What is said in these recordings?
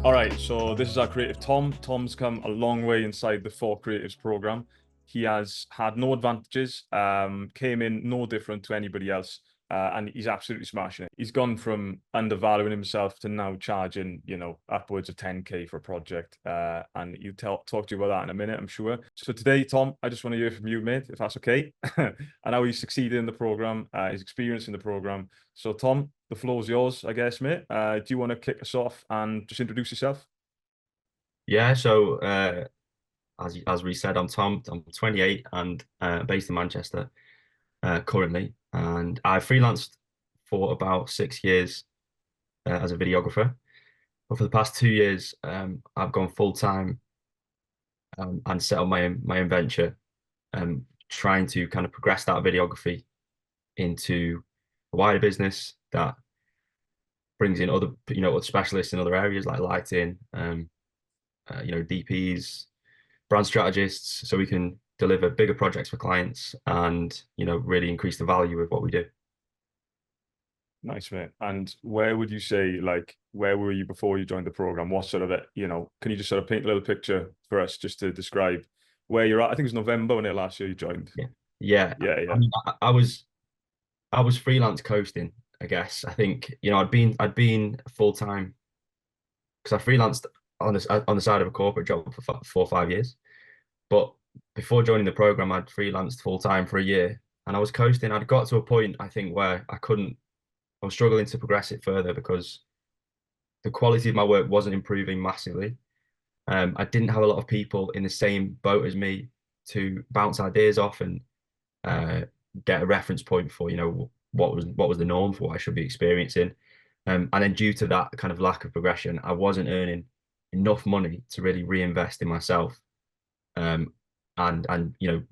All right, so this is our creative Tom. Tom's come a long way inside the Four Creatives program. He has had no advantages, came in no different to anybody else, and he's absolutely smashing it. He's gone from undervaluing himself to now charging, upwards of 10K for a project, and he'll talk to you about that in a minute, I'm sure. So today, Tom, I just want to hear from you, mate, if that's okay. And how he's succeeded in the program, his experience in the program. So, Tom, the floor's yours, I guess, mate. Do you want to kick us off and just introduce yourself? Yeah, so as we said, I'm Tom. I'm 28 and based in Manchester currently, and I freelanced for about 6 years as a videographer. But for the past 2 years, I've gone full time and set up my own venture, trying to kind of progress that videography into a wider business that brings in other other specialists in other areas like lighting, DPs, brand strategists, so we can deliver bigger projects for clients and really increase the value of what we do. Nice, mate. And where would you say, like, where were you before you joined the program? What sort of it, can you just sort of paint a little picture for us just to describe where you're at? I think it was November when it last year you joined. Yeah, yeah. Yeah, I yeah. mean, I was freelance coasting, I guess. I think I'd been full time because I freelanced on the side of a corporate job for 4 or 5 years. But before joining the program, I'd freelanced full time for a year, and I was coasting. I'd got to a point, I think, where I couldn't. I was struggling to progress it further because the quality of my work wasn't improving massively. I didn't have a lot of people in the same boat as me to bounce ideas off and uh, get a reference point for, what was the norm for what I should be experiencing. And then due to that kind of lack of progression, I wasn't earning enough money to really reinvest in myself, um, and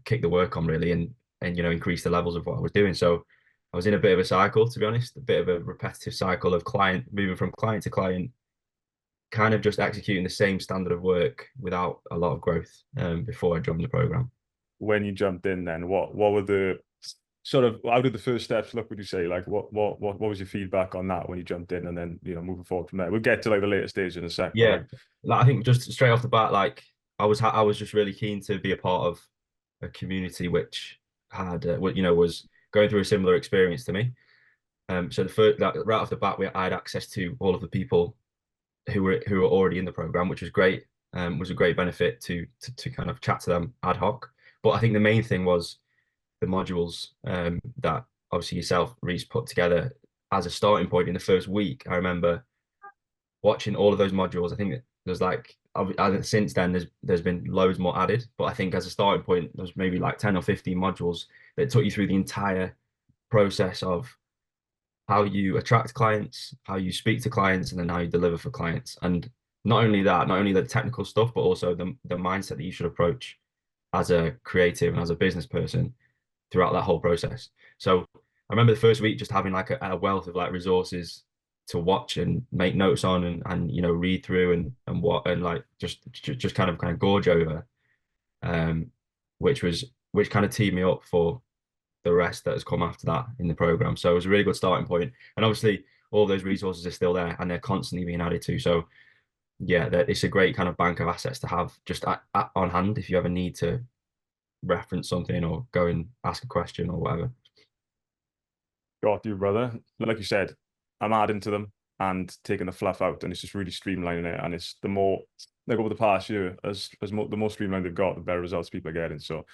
kick the work on really and increase the levels of what I was doing. So I was in a bit of a cycle, to be honest, a bit of a repetitive cycle of client moving from client to client, kind of just executing the same standard of work without a lot of growth before I joined the program. When you jumped in, then what were the sort of how did the first steps look? Would you say, like, what was your feedback on that when you jumped in, and then moving forward from there? We'll get to like the later stage in a sec, but Yeah, like I think just straight off the bat, like I was just really keen to be a part of a community which had was going through a similar experience to me. So the first, like, right off the bat, I had access to all of the people who were already in the program, which was great. Was a great benefit to kind of chat to them ad hoc. But I think the main thing was the modules that obviously yourself, Reese, put together as a starting point in the first week. I remember watching all of those modules. I think there's like since then there's been loads more added, but I think as a starting point there's maybe like 10 or 15 modules that took you through the entire process of how you attract clients, how you speak to clients, and then how you deliver for clients. And not only that, not only the technical stuff, but also the mindset that you should approach as a creative and as a business person throughout that whole process. So I remember the first week just having like a wealth of like resources to watch and make notes on and read through and what and like just kind of gorge over, um, which kind of teed me up for the rest that has come after that in the program. So it was a really good starting point. And obviously, all those resources are still there and they're constantly being added to. So yeah, it's a great kind of bank of assets to have just on hand if you ever need to reference something or go and ask a question or whatever. got you, brother. Like you said, I'm adding to them and taking the fluff out, and it's just really streamlining it. And it's the more, like, over the past year, the more streamlined they've got, the better results people are getting. So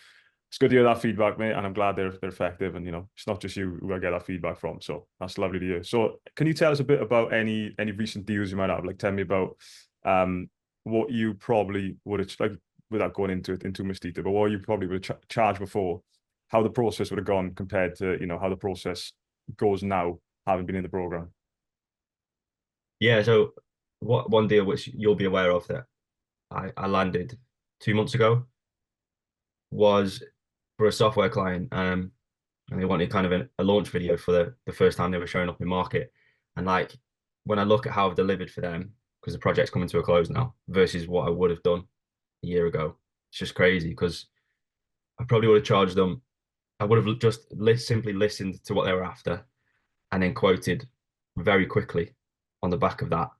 it's good to hear that feedback, mate, and I'm glad they're effective. And it's not just you who I get that feedback from. So that's lovely to hear. So can you tell us a bit about any recent deals you might have? Like, tell me about what you probably would have, like, without going into it in too much detail, but what you probably would have charged before, how the process would have gone compared to how the process goes now, having been in the program. Yeah, so what one deal which you'll be aware of that I landed 2 months ago was for a software client, and they wanted kind of a launch video for the first time they were showing up in market. And like when I look at how I've delivered for them, because the project's coming to a close now, versus what I would have done a year ago, it's just crazy because I probably would have charged them. I would have just simply listened to what they were after and then quoted very quickly on the back of that.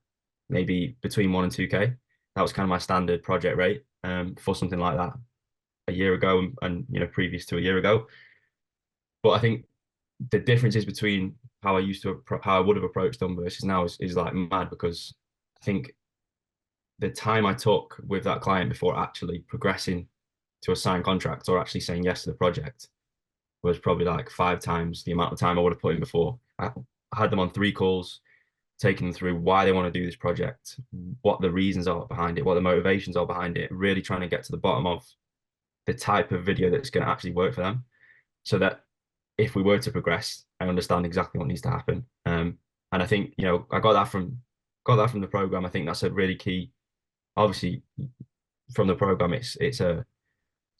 maybe between 1 and 2K. That was kind of my standard project rate for something like that a year ago and previous to a year ago. But I think the differences between how I would have approached them versus now is like mad, because I think the time I took with that client before actually progressing to a signed contract or actually saying yes to the project was probably like 5 times the amount of time I would have put in before. I had them on 3 calls, taking them through why they want to do this project, what the reasons are behind it, what the motivations are behind it, really trying to get to the bottom of the type of video that's going to actually work for them, so that if we were to progress, I understand exactly what needs to happen. And I think I got that from the program. I think that's a really key. Obviously, from the program, it's a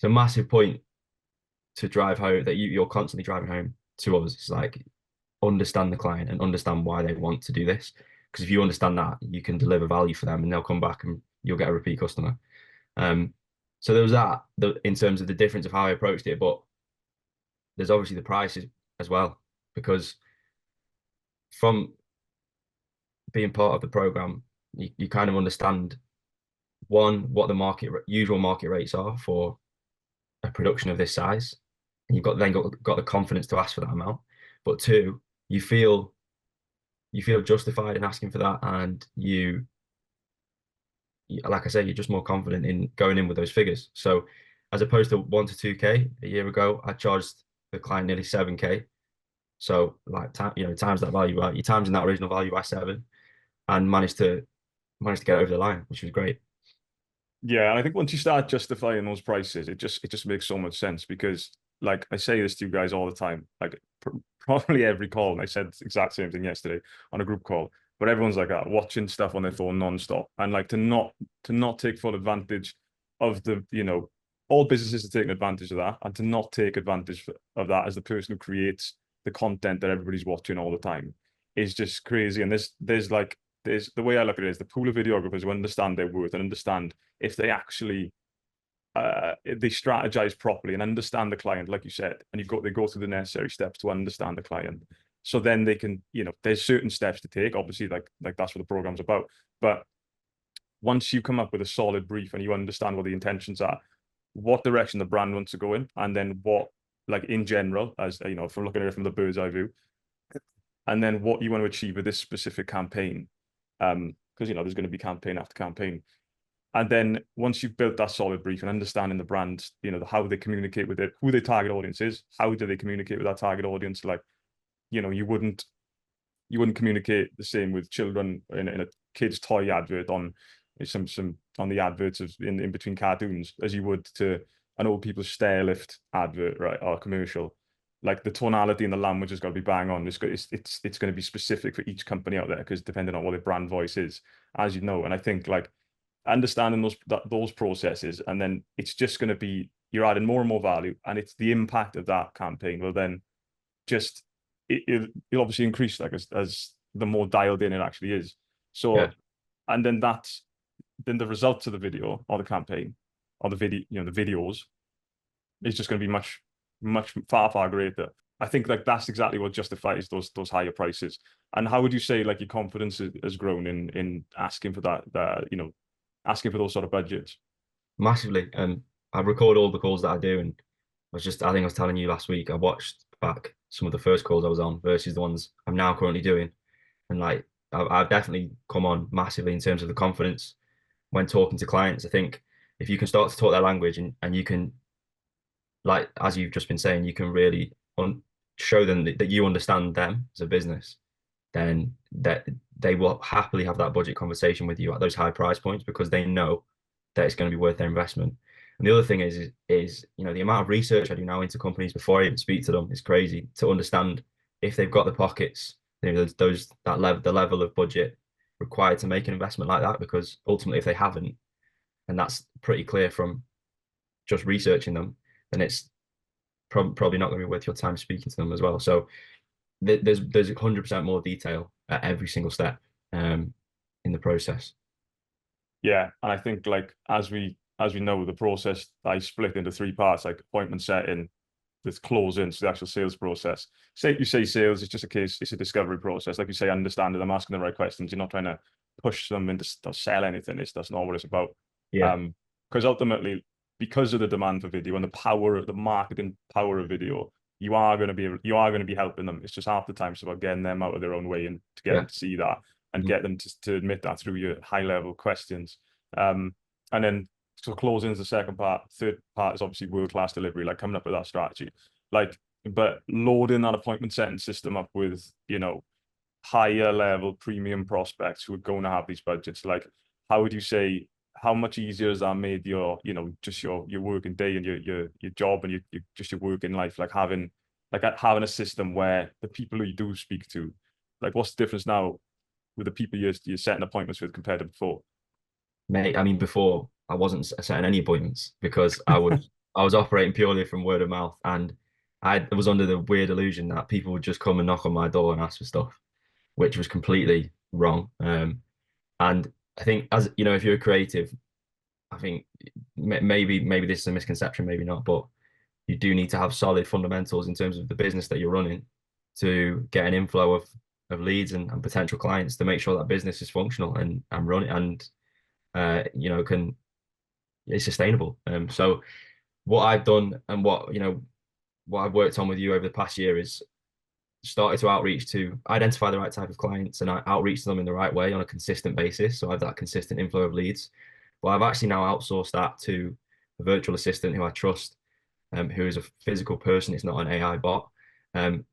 massive point to drive home, that you're constantly driving home to us. It's like, understand the client and understand why they want to do this. Because if you understand that, you can deliver value for them, and they'll come back and you'll get a repeat customer. So there was that in terms of the difference of how I approached it, but there's obviously the prices as well, because from being part of the program, you kind of understand, one, what the usual market rates are for a production of this size, and you've got the confidence to ask for that amount. But two, you feel justified in asking for that, and like I say, you're just more confident in going in with those figures. So as opposed to 1 to 2K a year ago, I charged the client nearly 7K. So like times that value by, you times in that original value by 7, and managed to get over the line, which was great. Yeah, and I think once you start justifying those prices, it just makes so much sense, because like I say this to you guys all the time, like probably every call, and I said the exact same thing yesterday on a group call, but everyone's like that, watching stuff on their phone non-stop, and like to not take full advantage of the, all businesses are taking advantage of that, and to not take advantage of that as the person who creates the content that everybody's watching all the time is just crazy. And there's the way I look at it is the pool of videographers who understand their worth and understand if they actually they strategize properly and understand the client, like you said, and they go through the necessary steps to understand the client. So then they can, there's certain steps to take, obviously, like that's what the program's about. But once you come up with a solid brief and you understand what the intentions are, what direction the brand wants to go in, and then what, like in general, as from looking at it from the bird's eye view, and then what you want to achieve with this specific campaign, because there's going to be campaign after campaign. And then once you've built that solid brief and understanding the brand, how they communicate with it, who their target audience is, how do they communicate with that target audience? Like, you wouldn't communicate the same with children in a kid's toy advert on on the adverts of in between cartoons as you would to an old people's stair lift advert, right, or commercial. Like the tonality and the language has got to be bang on. It's going to be specific for each company out there, because depending on what their brand voice is, as you know. And I think like understanding those processes, and then it's just going to be, you're adding more and more value, and it's the impact of that campaign will then just it'll obviously increase, like as the more dialed in it actually is. So Yeah. and then then the results of the video or the campaign or the video, the videos, is just going to be much far greater. I think like that's exactly what justifies those higher prices. And how would you say like your confidence has grown in asking for that asking for those sort of budgets? Massively. I record all the calls that I do, and I think I was telling you last week, I watched back some of the first calls I was on versus the ones I'm now currently doing, and like I've definitely come on massively in terms of the confidence when talking to clients. I think if you can start to talk their language, and you can, like as you've just been saying, you can really show them that you understand them as a business, then that they will happily have that budget conversation with you at those high price points, because they know that it's going to be worth their investment. And the other thing is the amount of research I do now into companies before I even speak to them is crazy, to understand if they've got the pockets, the level of budget required to make an investment like that. Because ultimately, if they haven't, and that's pretty clear from just researching them, then it's probably not going to be worth your time speaking to them as well. So there's 100% more detail at every single step in the process. Yeah, and I think like as we know, the process I split into 3 parts, like appointment setting, with closing, so the actual sales process. Say sales, it's just it's a discovery process. Like you say, understanding them, asking the right questions. You're not trying to push them into sell anything. That's not what it's about. Yeah. Because ultimately, because of the demand for video and the power of the marketing power of video, you are going to be helping them. It's just half the time it's about getting them out of their own way and to get Yeah. them to see that and Mhm. get them to admit that through your high level questions. And then so closing is the second part. Third part is obviously world class delivery, like coming up with that strategy. Like, but loading that appointment setting system up with, you know, higher level premium prospects who are going to have these budgets, like how would you say, how much easier has that made your, you know, just your working day and your job and your just your working life, like having a system where the people who you do speak to, like what's the difference now with the people you're setting appointments with compared to before? Mate, I mean, before I wasn't setting any appointments because I was operating purely from word of mouth, and I was under the weird illusion that people would just come and knock on my door and ask for stuff, which was completely wrong. And I think, as you know, if you're a creative, I think maybe this is a misconception, maybe not, but you do need to have solid fundamentals in terms of the business that you're running to get an inflow of leads and potential clients to make sure that business is functional and running and you know, can is sustainable. So what I've done and what, you know, what I've worked on with you over the past year is started to outreach to identify the right type of clients and I outreach to them in the right way on a consistent basis. So I have that consistent inflow of leads. But I've actually now outsourced that to a virtual assistant who I trust, who is a physical person. It's not an AI bot. And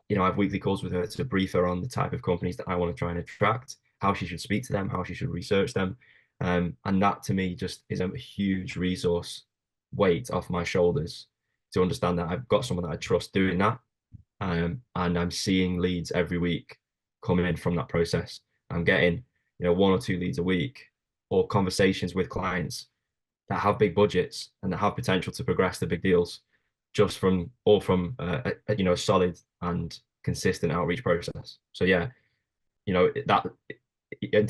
you know, I have weekly calls with her to brief her on the type of companies that I want to try and attract, how she should speak to them, how she should research them. And that to me just is a huge resource weight off my shoulders to understand that I've got someone that I trust doing that. And I'm seeing leads every week coming in from that process. I'm getting, you know, 1 or 2 leads a week or conversations with clients that have big budgets and that have potential to progress to big deals just from you know, a solid and consistent outreach process. So yeah, you know, that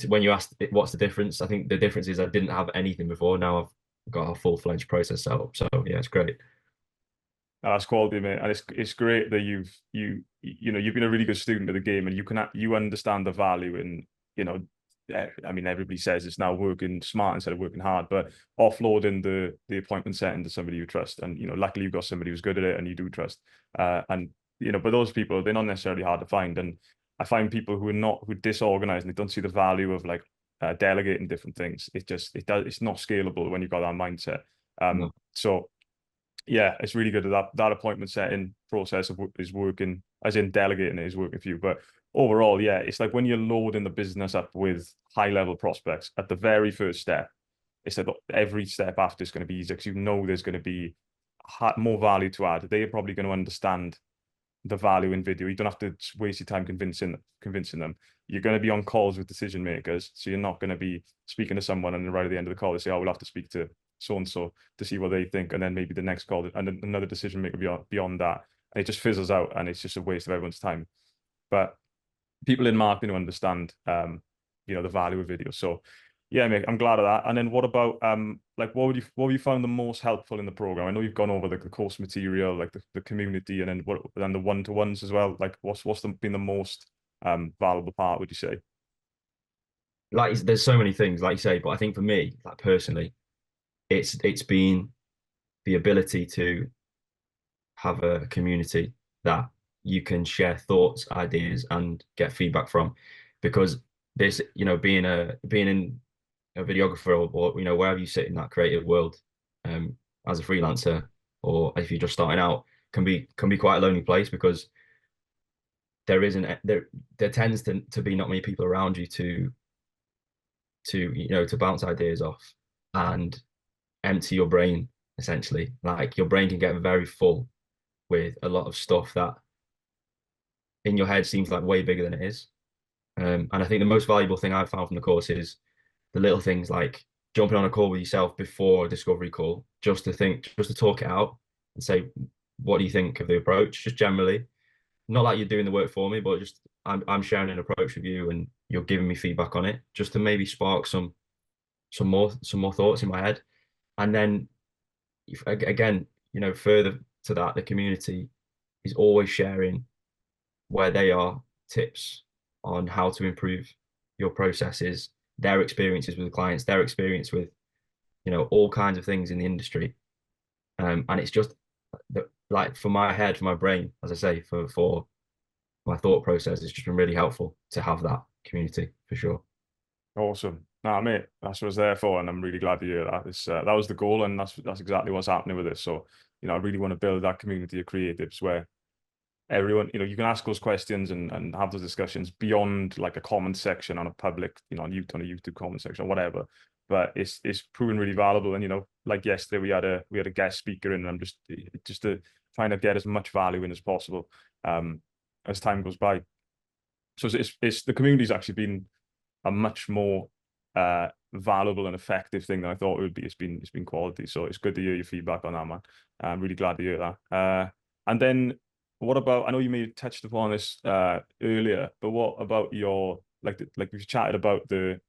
when you asked what's the difference, I think the difference is I didn't have anything before. Now I've got a full-fledged process set up. So yeah, it's great. That's quality, mate, and it's great that you know you've been a really good student of the game, and you understand the value in, you know, I mean everybody says it's now working smart instead of working hard, but offloading the appointment setting to somebody you trust, and you know luckily you've got somebody who's good at it and you do trust, and you know, but those people, they're not necessarily hard to find, and I find people who are disorganized and they don't see the value of like delegating different things. It's not scalable when you've got that mindset. No. So yeah, it's really good that that appointment setting process is working, as in delegating it is working for you. But overall, yeah, it's like when you're loading the business up with high level prospects at the very first step, it's like every step after is going to be easier because you know there's going to be more value to add. They're probably going to understand the value in video. You don't have to waste your time convincing them. You're going to be on calls with decision makers, so you're not going to be speaking to someone and then right at the end of the call they say, "Oh, we'll have to speak to so and so to see what they think," and then maybe the next call and then another decision maker beyond that, and it just fizzles out, and it's just a waste of everyone's time. But people in marketing who understand, you know, the value of video. So yeah, mate, I'm glad of that. And then what about like what have you found the most helpful in the program? I know you've gone over the course material, like the community, and then the one-to-ones as well. Like been the most valuable part, would you say? Like there's so many things, like you say, but I think for me, like personally, it's been the ability to have a community that you can share thoughts, ideas, and get feedback from. Because this, you know, being in a videographer or you know, wherever you sit in that creative world, as a freelancer, or if you're just starting out, can be quite a lonely place because there isn't there tends to be not many people around you to you know, to bounce ideas off and empty your brain essentially. Like your brain can get very full with a lot of stuff that in your head seems like way bigger than it is. And I think the most valuable thing I've found from the course is the little things like jumping on a call with yourself before a discovery call, just to talk it out and say, what do you think of the approach? Just generally, not like you're doing the work for me, but just I'm sharing an approach with you and you're giving me feedback on it, just to maybe spark some more thoughts in my head. And then again, you know, further to that, the community is always sharing where they are tips on how to improve your processes, their experiences with the clients, their experience with, all kinds of things in the industry. And it's just like for my head, for my brain, as I say, for my thought process, it's just been really helpful to have that community for sure. Awesome. Nah, mate, that's what I was there for, and I'm really glad to hear that. That was the goal, and that's exactly what's happening with this. So, I really want to build that community of creatives where everyone, you can ask those questions and have those discussions beyond like a comment section on a public, on YouTube comment section or whatever. But it's proven really valuable. And like yesterday we had a guest speaker in, and I'm just to trying to get as much value in as possible as time goes by. So it's the community's actually been a much more valuable and effective thing than I thought it would be. It's been quality. So it's good to hear your feedback on that, man. I'm really glad to hear that. And then what about, I know you may have touched upon this earlier, but what about your, like we've chatted about the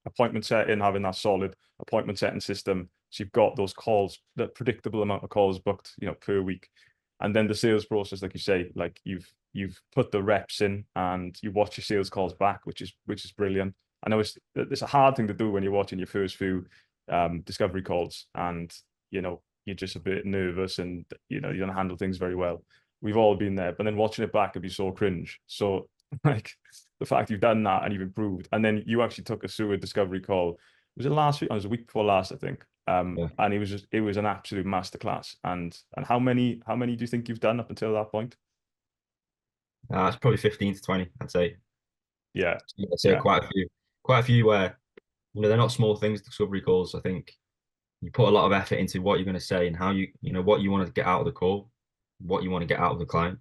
appointment setting, having that solid appointment setting system. So you've got those calls, that predictable amount of calls booked, per week. And then the sales process, like you say, like you've put the reps in and you watch your sales calls back, which is brilliant. I know it's a hard thing to do when you're watching your first few discovery calls, and you're just a bit nervous, and you don't handle things very well. We've all been there, but then watching it back would be so cringe. So like the fact you've done that and you've improved, and then you actually took us through a discovery call. Was it last week? It was a week before last, I think. Yeah. And it was an absolute masterclass. And how many do you think you've done up until that point? It's probably 15 to 20, I'd say. Yeah, So yeah, quite a few where, they're not small things, discovery calls. I think you put a lot of effort into what you're going to say and how what you want to get out of the call, what you want to get out of the client.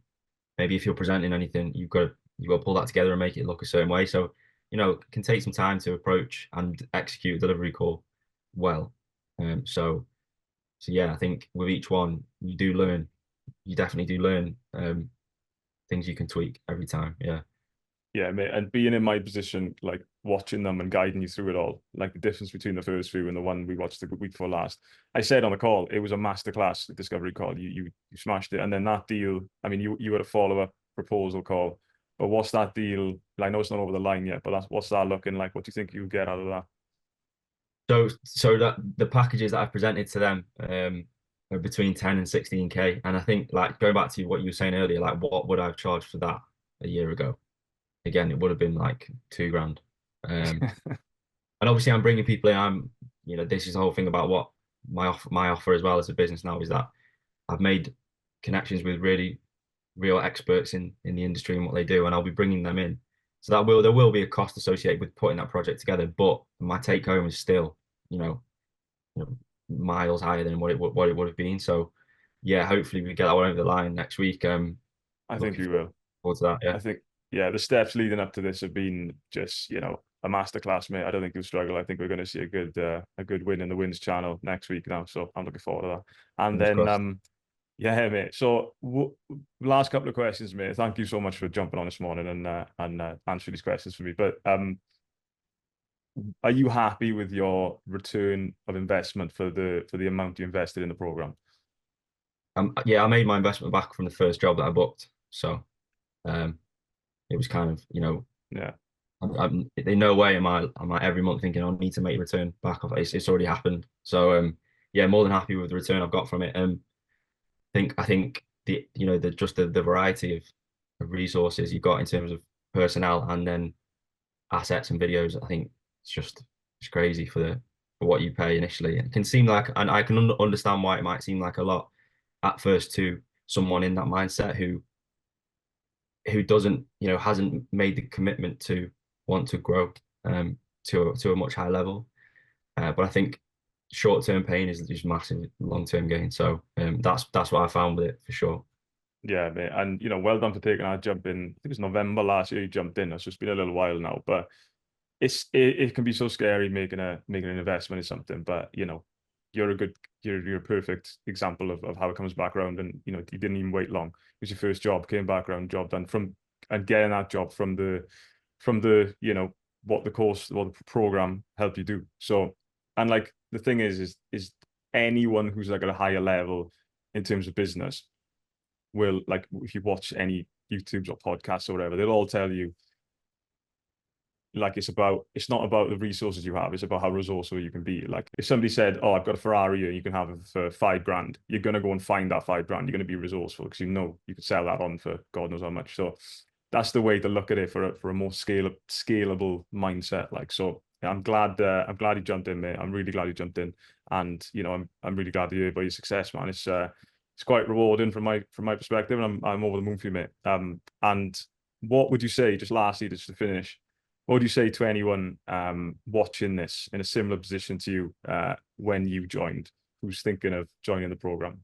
Maybe if you're presenting anything, you've got to pull that together and make it look a certain way. So, it can take some time to approach and execute a delivery call well. So yeah, I think with each one, you definitely do learn things you can tweak every time. Yeah. yeah, mate. And being in my position, like watching them and guiding you through it all, like the difference between the first few and the one we watched the week before last. I said on the call, it was a masterclass, the discovery call. You smashed it. And then that deal, I mean, you had a follow-up proposal call. But what's that deal? I know it's not over the line yet, but what's that looking like? What do you think you get out of that? So that the packages that I've presented to them are between 10 and 16K. And I think, like, going back to what you were saying earlier, like what would I have charged for that a year ago? Again, it would have been like 2 grand. And obviously I'm bringing people in. This is the whole thing about what my offer as well as a business now is that I've made connections with really real experts in the industry and what they do, and I'll be bringing them in. So there will be a cost associated with putting that project together, but my take home is still, miles higher than what it would have been. So yeah, hopefully we get that one over the line next week. I think we will. Forward to that. Yeah. I think, yeah, the steps leading up to this have been just, a masterclass, mate. I don't think you'll struggle. I think we're going to see a good win in the Wins channel next week now. So I'm looking forward to that. And then, yeah, mate. So last couple of questions, mate. Thank you so much for jumping on this morning and answering these questions for me. But are you happy with your return of investment for the amount you invested in the program? Yeah, I made my investment back from the first job that I booked. So it was kind of, yeah. I'm in no way am I every month thinking I need to make a return back off. It's already happened. So yeah, more than happy with the return I've got from it. I think the variety of resources you've got in terms of personnel and then assets and videos, I think it's crazy for what you pay initially. It can seem like, and I can understand why it might seem like a lot at first to someone in that mindset who doesn't, hasn't made the commitment to want to grow to a much higher level. But I think short-term pain is just massive long-term gain. So that's what I found with it for sure. Yeah, mate. And well done for taking that jump in. I think it was November last year you jumped in. It's just been a little while now, but it can be so scary making an investment in something. But you're a perfect example of how it comes back around. And you didn't even wait long. It was your first job, came back around, job done and getting that job from the what the program helped you do. So, and like the thing is anyone who's like at a higher level in terms of business will, like, if you watch any YouTubes or podcasts or whatever, they'll all tell you, like it's not about the resources you have, it's about how resourceful you can be. Like if somebody said, oh, I've got a Ferrari and you can have it for $5,000, you're going to go and find that $5,000. You're going to be resourceful because you know you could sell that on for God knows how much. So that's the way to look at it for a more scalable mindset. Like, so yeah, I'm glad you jumped in, mate. I'm really glad you jumped in, and you know, I'm really glad to hear about your success, man. It's quite rewarding from my perspective, and I'm over the moon for you, mate. And what would you say, just lastly, just to finish, what would you say to anyone watching this in a similar position to you when you joined, who's thinking of joining the program?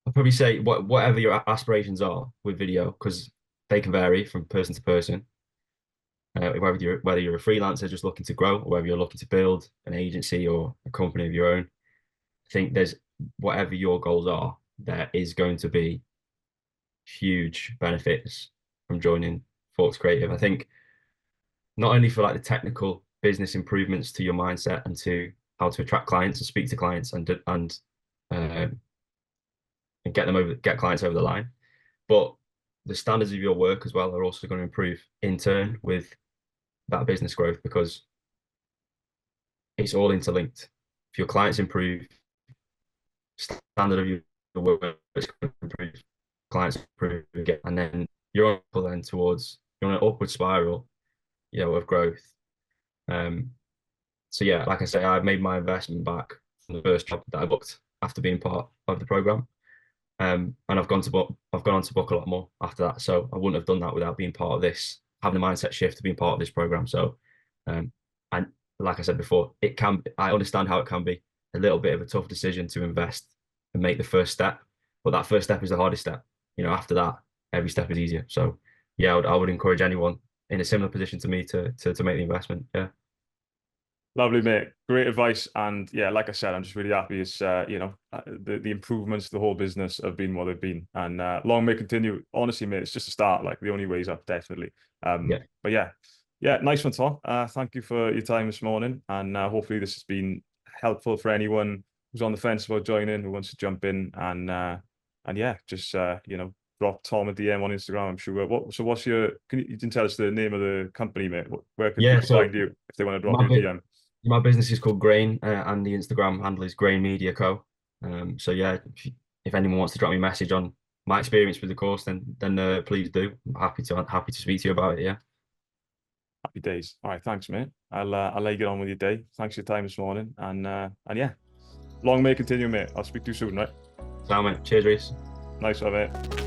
I'd probably say whatever your aspirations are with video, because they can vary from person to person. Whether you're a freelancer just looking to grow, or whether you're looking to build an agency or a company of your own, I think there's whatever your goals are, there is going to be huge benefits from joining Forks Creative. I think not only for like the technical business improvements to your mindset and to how to attract clients and speak to clients and get clients over the line, but the standards of your work as well are also going to improve in turn with that business growth, because it's all interlinked. If your clients improve, standard of your work is going to improve, clients improve again, and then you're on then towards you're on an upward spiral, of growth. So yeah, like I say, I've made my investment back from the first job that I booked after being part of the program. And I've gone on to book a lot more after that. So I wouldn't have done that without being part of this, having a mindset shift to being part of this program. So, and like I said before, I understand how it can be a little bit of a tough decision to invest and make the first step, but that first step is the hardest step. After that, every step is easier. So yeah, I would encourage anyone in a similar position to me to make the investment. Yeah. Lovely, mate. Great advice. And yeah, like I said, I'm just really happy. It's the improvements to the whole business have been what they've been, and long may continue. Honestly, mate, it's just a start. Like the only way is up, definitely. Yeah. But yeah, nice one, Tom. Thank you for your time this morning, and hopefully this has been helpful for anyone who's on the fence about joining, who wants to jump in, and yeah, just drop Tom a DM on Instagram. I'm sure. What's your? You didn't tell us the name of the company, mate. Where can people find you if they want to drop you a DM? My business is called Grain, and the Instagram handle is Grain Media Co. So yeah, if anyone wants to drop me a message on my experience with the course, then please do. I'm happy to speak to you about it. Yeah. Happy days. All right, thanks, mate. I'll let you get on with your day. Thanks for your time this morning, and yeah, long may it continue, mate. I'll speak to you soon, right? Sound, mate. Cheers, Reese. Nice one, mate.